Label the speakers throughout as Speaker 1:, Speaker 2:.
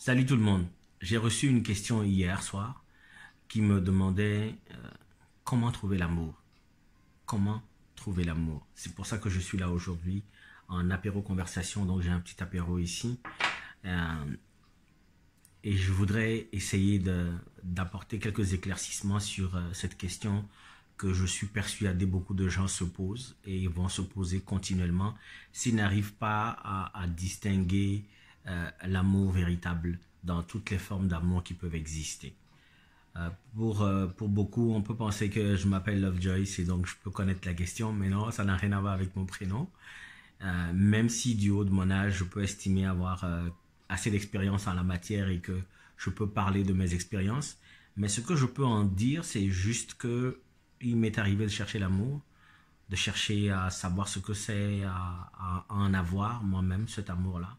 Speaker 1: Salut tout le monde. J'ai reçu une question hier soir qui me demandait comment trouver l'amour. Comment trouver l'amour. C'est pour ça que je suis là aujourd'hui en apéro conversation. Donc j'ai un petit apéro ici. Euh, et je voudrais essayer d'apporter quelques éclaircissements sur cette question que je suis persuadé beaucoup de gens se posent et vont se poser continuellement s'ils n'arrivent pas à distinguer l'amour véritable dans toutes les formes d'amour qui peuvent exister. Pour beaucoup, on peut penser que je m'appelle Lovejoy et donc je peux connaître la question, mais non, ça n'a rien à voir avec mon prénom. Même si du haut de mon âge, je peux estimer avoir assez d'expérience en la matière et que je peux parler de mes expériences. Mais ce que je peux en dire, c'est juste que il m'est arrivé de chercher l'amour, de chercher à savoir ce que c'est, à en avoir moi-même, cet amour-là.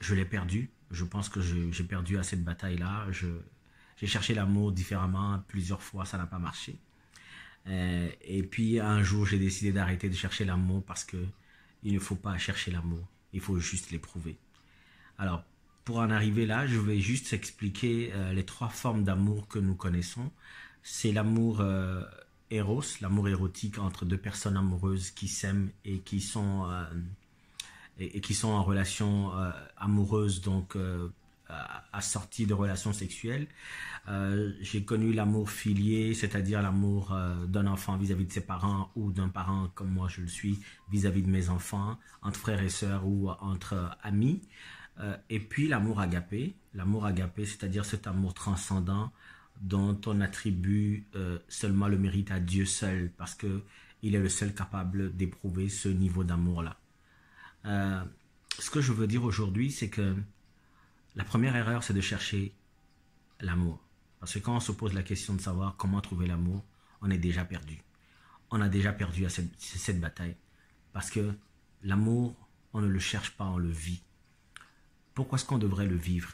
Speaker 1: Je l'ai perdu. Je pense que j'ai perdu à cette bataille-là. J'ai cherché l'amour différemment plusieurs fois, ça n'a pas marché. Et puis un jour, j'ai décidé d'arrêter de chercher l'amour parce que il ne faut pas chercher l'amour. Il faut juste l'éprouver. Alors, pour en arriver là, je vais juste expliquer les trois formes d'amour que nous connaissons. C'est l'amour éros, l'amour érotique entre deux personnes amoureuses qui s'aiment et qui sont en relation amoureuse, donc assortie de relations sexuelles. J'ai connu l'amour filié, c'est-à-dire l'amour d'un enfant vis-à-vis de ses parents ou d'un parent comme moi je le suis vis-à-vis de mes enfants, entre frères et sœurs ou entre amis. Et puis l'amour agapé, c'est-à-dire cet amour transcendant dont on attribue seulement le mérite à Dieu seul parce que il est le seul capable d'éprouver ce niveau d'amour-là. Ce que je veux dire aujourd'hui, c'est que la première erreur, c'est de chercher l'amour. Parce que quand on se pose la question de savoir comment trouver l'amour, on est déjà perdu. On a déjà perdu à cette bataille. Parce que l'amour, on ne le cherche pas, on le vit. Pourquoi est-ce qu'on devrait le vivre?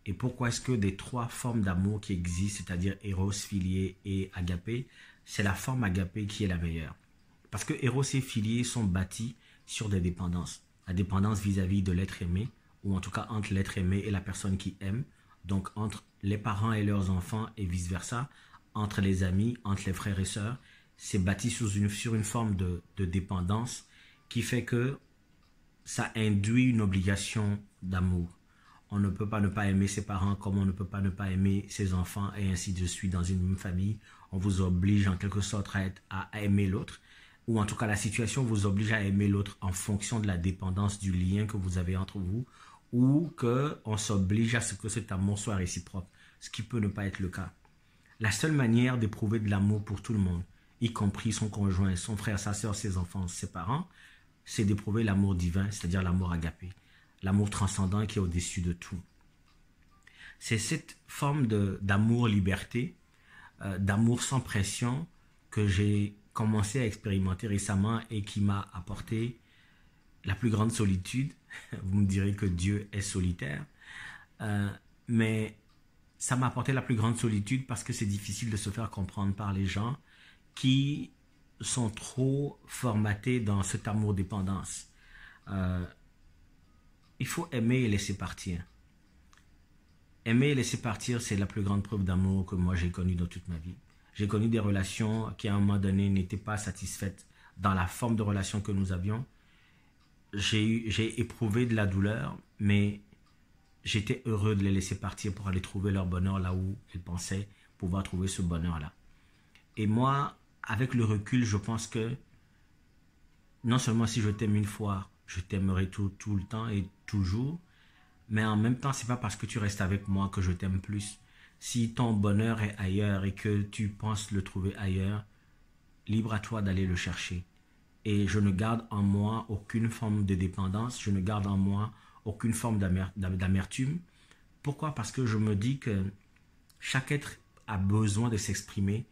Speaker 1: Et pourquoi est-ce que des trois formes d'amour qui existent, c'est-à-dire Eros, Philie et Agapé, c'est la forme Agapé qui est la meilleure? Parce que Eros et Philie sont bâtis sur des dépendances. La dépendance vis-à-vis de l'être aimé, ou en tout cas entre l'être aimé et la personne qui aime, donc entre les parents et leurs enfants et vice-versa, entre les amis, entre les frères et sœurs, c'est bâti sur une forme de dépendance qui fait que ça induit une obligation d'amour. On ne peut pas ne pas aimer ses parents comme on ne peut pas ne pas aimer ses enfants et ainsi de suite dans une même famille. On vous oblige en quelque sorte à aimer l'autre. Ou en tout cas la situation vous oblige à aimer l'autre en fonction de la dépendance du lien que vous avez entre vous ou qu'on s'oblige à ce que cet amour soit réciproque, ce qui peut ne pas être le cas. La seule manière d'éprouver de l'amour pour tout le monde, y compris son conjoint, son frère, sa soeur, ses enfants, ses parents, c'est d'éprouver l'amour divin, c'est-à-dire l'amour agapé, l'amour transcendant qui est au-dessus de tout. C'est cette forme d'amour liberté, d'amour sans pression que j'ai commencé à expérimenter récemment et qui m'a apporté la plus grande solitude. Vous me direz que Dieu est solitaire, mais ça m'a apporté la plus grande solitude parce que c'est difficile de se faire comprendre par les gens qui sont trop formatés dans cet amour-dépendance. Il faut aimer et laisser partir. Aimer et laisser partir, c'est la plus grande preuve d'amour que moi j'ai connue dans toute ma vie. J'ai connu des relations qui à un moment donné n'étaient pas satisfaites dans la forme de relation que nous avions. J'ai éprouvé de la douleur, mais j'étais heureux de les laisser partir pour aller trouver leur bonheur là où ils pensaient pouvoir trouver ce bonheur-là. Et moi, avec le recul, je pense que non seulement si je t'aime une fois, je t'aimerai tout le temps et toujours, mais en même temps, c'est pas parce que tu restes avec moi que je t'aime plus. Si ton bonheur est ailleurs et que tu penses le trouver ailleurs, libre à toi d'aller le chercher. Et je ne garde en moi aucune forme de dépendance, je ne garde en moi aucune forme d'amertume. Pourquoi? Parce que je me dis que chaque être a besoin de s'exprimer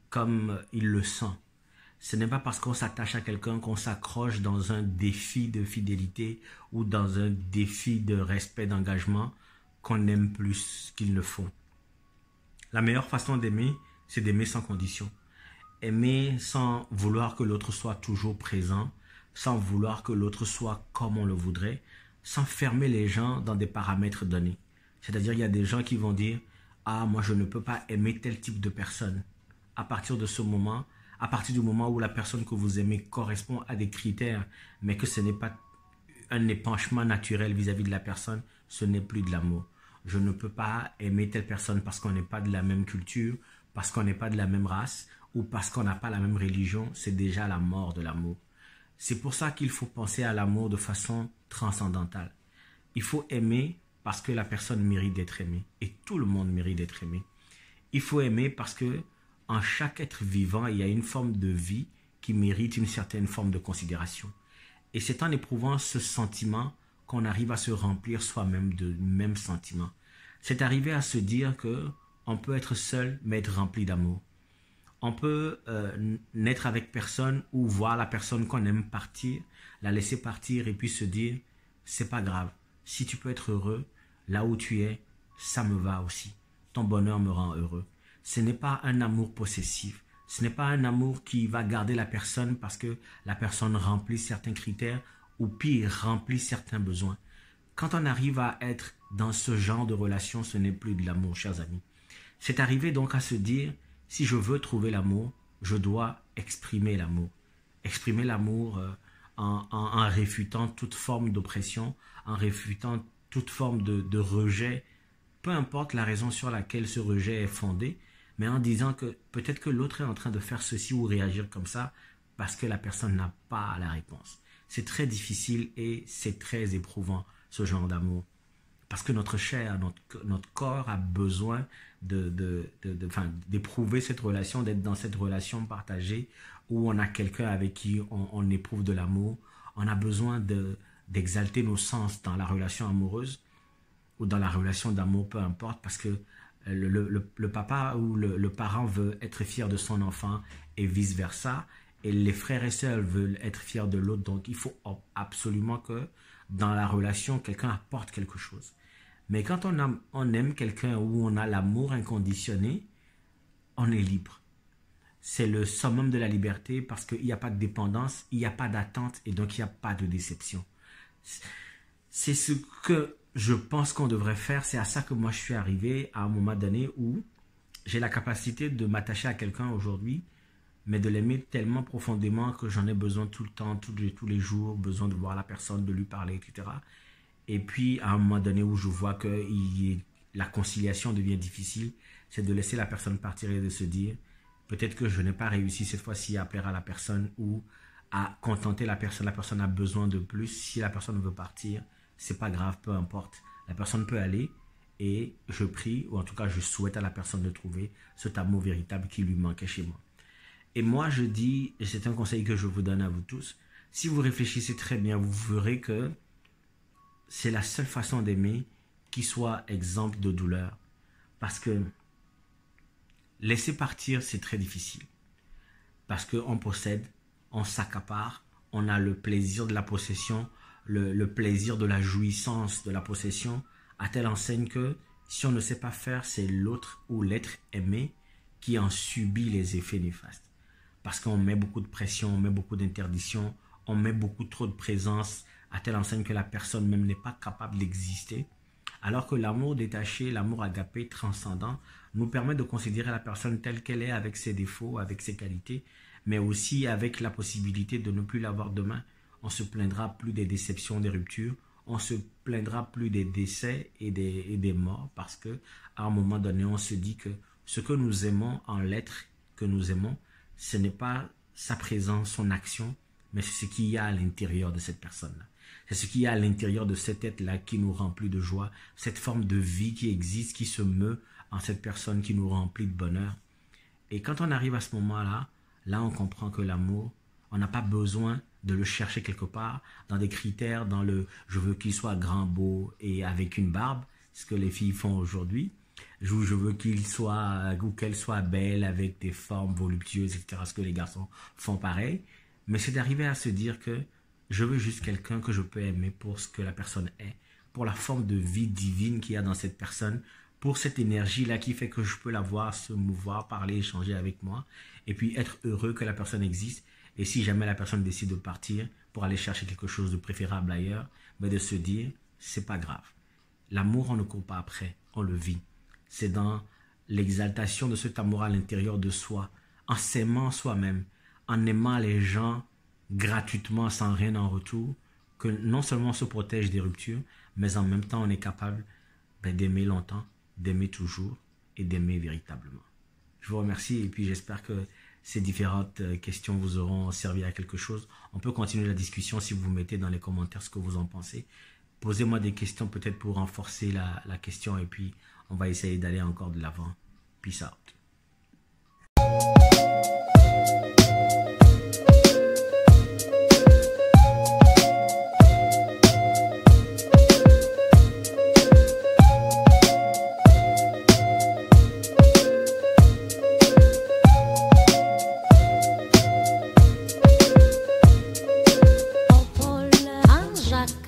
Speaker 1: comme il le sent. Ce n'est pas parce qu'on s'attache à quelqu'un qu'on s'accroche dans un défi de fidélité ou dans un défi de respect, d'engagement qu'on aime plus qu'il ne faut. La meilleure façon d'aimer, c'est d'aimer sans condition. Aimer sans vouloir que l'autre soit toujours présent, sans vouloir que l'autre soit comme on le voudrait, sans fermer les gens dans des paramètres donnés. C'est-à-dire, il y a des gens qui vont dire, ah, moi, je ne peux pas aimer tel type de personne. À partir de ce moment, à partir du moment où la personne que vous aimez correspond à des critères, mais que ce n'est pas un épanchement naturel vis-à-vis de la personne, ce n'est plus de l'amour. Je ne peux pas aimer telle personne parce qu'on n'est pas de la même culture, parce qu'on n'est pas de la même race, ou parce qu'on n'a pas la même religion. C'est déjà la mort de l'amour. C'est pour ça qu'il faut penser à l'amour de façon transcendantale. Il faut aimer parce que la personne mérite d'être aimée. Et tout le monde mérite d'être aimé. Il faut aimer parce que en chaque être vivant, il y a une forme de vie qui mérite une certaine forme de considération. Et c'est en éprouvant ce sentiment qu'on arrive à se remplir soi-même de même sentiment. C'est arriver à se dire que on peut être seul, mais être rempli d'amour. On peut n'être avec personne ou voir la personne qu'on aime partir, la laisser partir et puis se dire, c'est pas grave. Si tu peux être heureux, là où tu es, ça me va aussi. Ton bonheur me rend heureux. Ce n'est pas un amour possessif. Ce n'est pas un amour qui va garder la personne parce que la personne remplit certains critères ou pire, remplit certains besoins. Quand on arrive à être dans ce genre de relation, ce n'est plus de l'amour, chers amis. C'est arriver donc à se dire, si je veux trouver l'amour, je dois exprimer l'amour. Exprimer l'amour en réfutant toute forme d'oppression, en réfutant toute forme de rejet, peu importe la raison sur laquelle ce rejet est fondé, mais en disant que peut-être que l'autre est en train de faire ceci ou réagir comme ça parce que la personne n'a pas la réponse. C'est très difficile et c'est très éprouvant, ce genre d'amour. Parce que notre chair, notre corps a besoin d'éprouver cette relation, d'être dans cette relation partagée où on a quelqu'un avec qui on éprouve de l'amour. On a besoin d'exalter nos sens dans la relation amoureuse ou dans la relation d'amour, peu importe, parce que le papa ou le parent veut être fier de son enfant et vice-versa. Et les frères et sœurs veulent être fiers de l'autre. Donc, il faut absolument que dans la relation, quelqu'un apporte quelque chose. Mais quand on aime quelqu'un où on a l'amour inconditionné, on est libre. C'est le summum de la liberté parce qu'il n'y a pas de dépendance, il n'y a pas d'attente et donc il n'y a pas de déception. C'est ce que je pense qu'on devrait faire. C'est à ça que moi je suis arrivé à un moment donné où j'ai la capacité de m'attacher à quelqu'un aujourd'hui, mais de l'aimer tellement profondément que j'en ai besoin tout le temps, tous les jours, besoin de voir la personne, de lui parler, etc. Et puis, à un moment donné où je vois que la conciliation devient difficile, c'est de laisser la personne partir et de se dire, peut-être que je n'ai pas réussi cette fois-ci à plaire à la personne ou à contenter la personne a besoin de plus. Si la personne veut partir, c'est pas grave, peu importe. La personne peut aller et je prie, ou en tout cas je souhaite à la personne de trouver cet amour véritable qui lui manquait chez moi. Et moi je dis, et c'est un conseil que je vous donne à vous tous, si vous réfléchissez très bien, vous verrez que c'est la seule façon d'aimer qui soit exempte de douleur. Parce que laisser partir, c'est très difficile. Parce qu'on possède, on s'accapare, on a le plaisir de la possession, le plaisir de la jouissance de la possession, à telle enseigne que si on ne sait pas faire, c'est l'autre ou l'être aimé qui en subit les effets néfastes. Parce qu'on met beaucoup de pression, on met beaucoup d'interdictions, on met beaucoup trop de présence, à telle enseigne que la personne même n'est pas capable d'exister. Alors que l'amour détaché, l'amour agapé, transcendant, nous permet de considérer la personne telle qu'elle est, avec ses défauts, avec ses qualités, mais aussi avec la possibilité de ne plus l'avoir demain. On se plaindra plus des déceptions, des ruptures, on se plaindra plus des décès et des morts, parce que à un moment donné, on se dit que ce que nous aimons en l'être que nous aimons, ce n'est pas sa présence, son action, mais c'est ce qu'il y a à l'intérieur de cette personne-là. C'est ce qu'il y a à l'intérieur de cet être-là qui nous remplit de joie, cette forme de vie qui existe, qui se meut en cette personne qui nous remplit de bonheur. Et quand on arrive à ce moment-là, là on comprend que l'amour, on n'a pas besoin de le chercher quelque part, dans des critères, dans le « je veux qu'il soit grand, beau et avec une barbe », ce que les filles font aujourd'hui. Je veux qu'il soit ou qu'elle soit belle avec des formes voluptueuses, etc. Ce que les garçons font pareil. Mais c'est d'arriver à se dire que je veux juste quelqu'un que je peux aimer pour ce que la personne est, pour la forme de vie divine qu'il y a dans cette personne, pour cette énergie-là qui fait que je peux la voir se mouvoir, parler, échanger avec moi, et puis être heureux que la personne existe. Et si jamais la personne décide de partir pour aller chercher quelque chose de préférable ailleurs, mais de se dire, c'est pas grave. L'amour, on ne court pas après, on le vit. C'est dans l'exaltation de cet amour à l'intérieur de soi, en s'aimant soi-même, en aimant les gens gratuitement sans rien en retour, que non seulement on se protège des ruptures, mais en même temps on est capable d'aimer longtemps, d'aimer toujours et d'aimer véritablement. Je vous remercie et puis j'espère que ces différentes questions vous auront servi à quelque chose. On peut continuer la discussion si vous mettez dans les commentaires ce que vous en pensez. Posez-moi des questions peut-être pour renforcer la question et puis on va essayer d'aller encore de l'avant. Peace out.
Speaker 2: Jacques